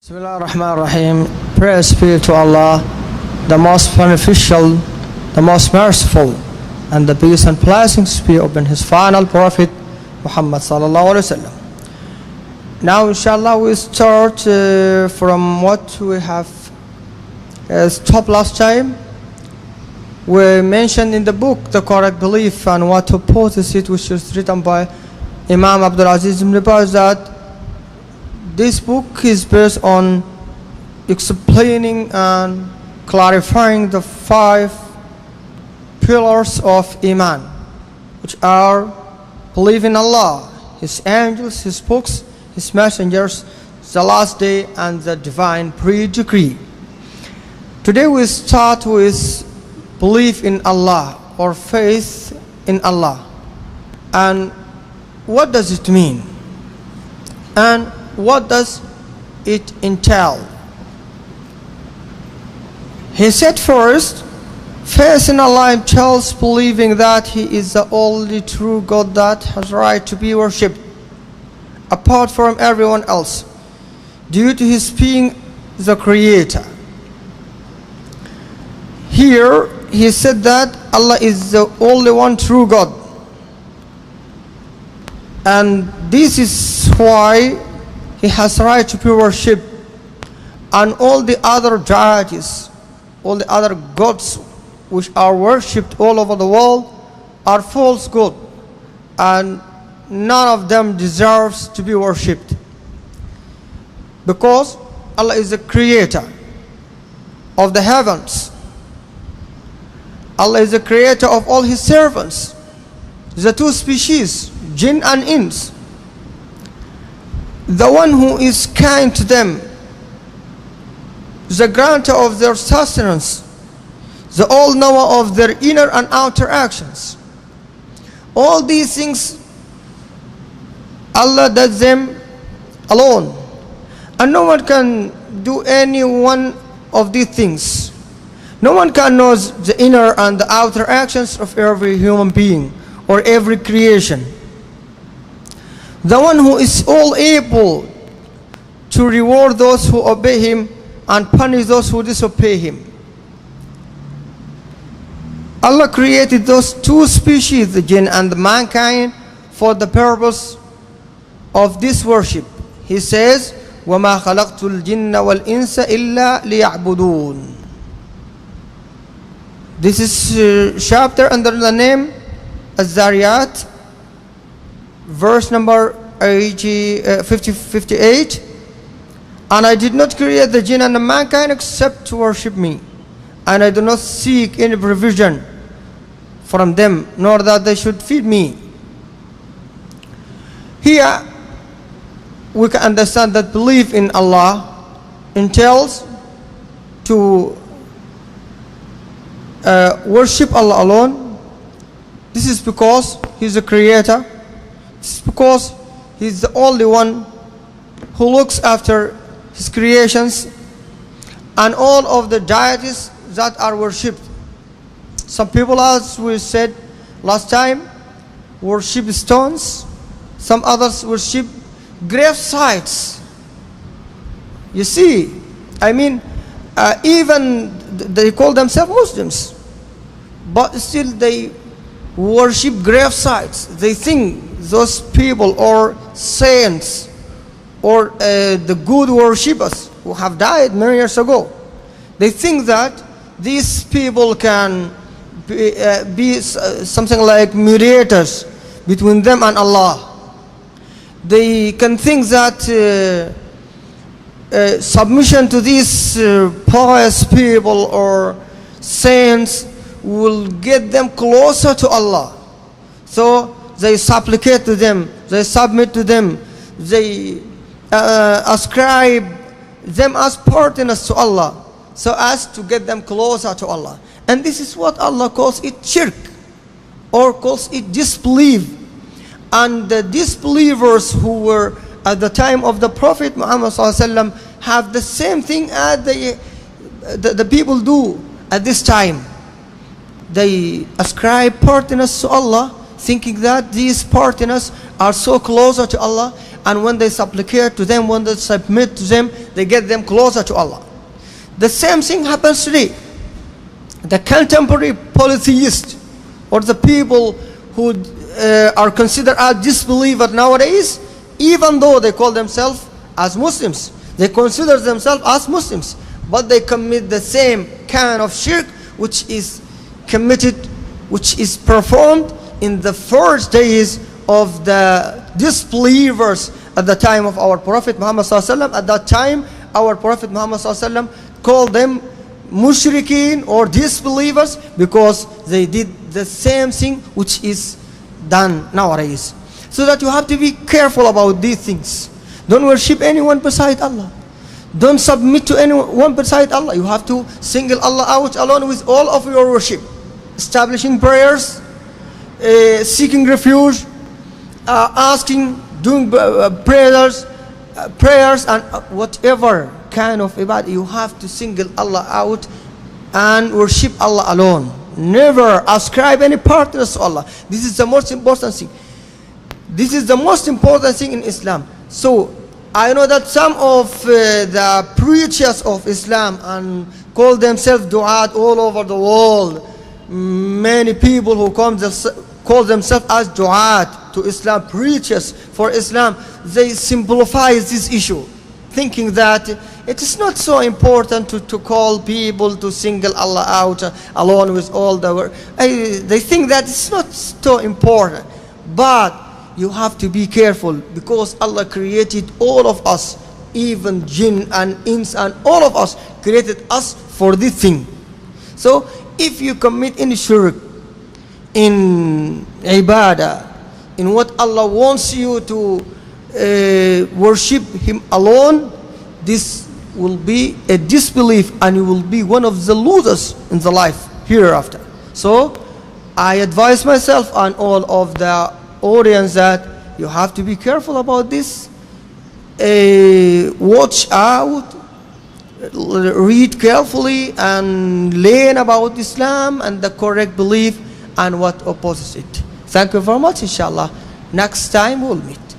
Bismillah ar-Rahman ar-Rahim. Praise be to Allah, the most beneficial, the most merciful, and the peace and blessings be upon His final Prophet Muhammad sallallahu alaihi wasallam. Now, inshallah, we start from what we have stopped last time. We mentioned in the book the correct belief and what opposes it, which is written by Imam Abdul Aziz ibn Baz, that this book is based on explaining and clarifying the 5 pillars of Iman, which are belief in Allah, His angels, His books, His messengers, the last day, and the divine pre-decree. Today we start with belief in Allah, or faith in Allah. And what does it mean? And what does it entail? He said first, faith in Allah entails believing that He is the only true God that has right to be worshipped apart from everyone else, due to His being the Creator. Here he said that Allah is the only one true God, and this is why He has right to be worshipped, and all the other deities, all the other gods which are worshipped all over the world are false gods, and none of them deserves to be worshipped, because Allah is the creator of the heavens. Allah is the creator of all His servants, the 2 species, jinn and ins. The one who is kind to them, the grantor of their sustenance, the all-knower of their inner and outer actions. All these things, Allah does them alone, and no one can do any one of these things. No one can know the inner and the outer actions of every human being or every creation. The one who is all able to reward those who obey Him and punish those who disobey Him. Allah created those 2 species, the jinn and the mankind, for the purpose of this worship. He says, وَمَا خَلَقْتُ الْجِنَّ وَالْإِنسَ إِلَّا لِيَعْبُدُونَ. This is chapter under the name Az-Zariyat, verse number 58. And I did not create the jinn and the mankind except to worship me, and I do not seek any provision from them, nor that they should feed me. Here we can understand that belief in Allah entails to worship Allah alone. This is because He's the creator. This is because He's the only one who looks after His creations and all of the deities that are worshipped. Some people, as we said last time, worship stones. Some others worship grave sites. You see, I mean, even they call themselves Muslims, but still they worship grave sites. They think those people or saints or the good worshippers who have died many years ago, they think that these people can be something like mediators between them and Allah. They can think that submission to these pious people or saints will get them closer to Allah. So they supplicate to them, they submit to them, they ascribe them as partners to Allah, so as to get them closer to Allah. And this is what Allah calls it shirk, or calls it disbelief. And the disbelievers who were at the time of the Prophet Muhammad ﷺ have the same thing as the people do at this time. They ascribe partners to Allah, thinking that these partners are so closer to Allah, and when they supplicate to them, when they submit to them, they get them closer to Allah. The same thing happens today. The contemporary polytheists, or the people who are considered as disbelievers nowadays, even though they call themselves as Muslims, they consider themselves as Muslims, but they commit the same kind of shirk which is committed, which is performed in the first days of the disbelievers at the time of our Prophet Muhammad sallallahu alaihi wasallam. At that time, our Prophet Muhammad sallallahu alaihi wasallam called them mushrikeen or disbelievers because they did the same thing which is done nowadays. So that you have to be careful about these things. Don't worship anyone beside Allah. Don't submit to anyone beside Allah. You have to single Allah out alone with all of your worship. Establishing prayers, seeking refuge, asking, doing prayers, and whatever kind of ibadah, you have to single Allah out and worship Allah alone. Never ascribe any partners to Allah. This is the most important thing. This is the most important thing in Islam. So I know that some of the preachers of Islam and call themselves du'at all over the world, many people who call themselves as du'at to Islam, preachers for Islam, they simplify this issue, thinking that it is not so important to call people to single Allah out alone with all the work. They think that it's not so important. But you have to be careful, because Allah created all of us, even jinn and ins, and all of us created us for this thing. So if you commit any shirk in ibadah, in what Allah wants you to worship Him alone, this will be a disbelief, and you will be one of the losers in the life hereafter. So I advise myself and all of the audience that you have to be careful about this. Watch out, read carefully, and learn about Islam and the correct belief and what opposes it. Thank you very much. Inshallah, next time we'll meet.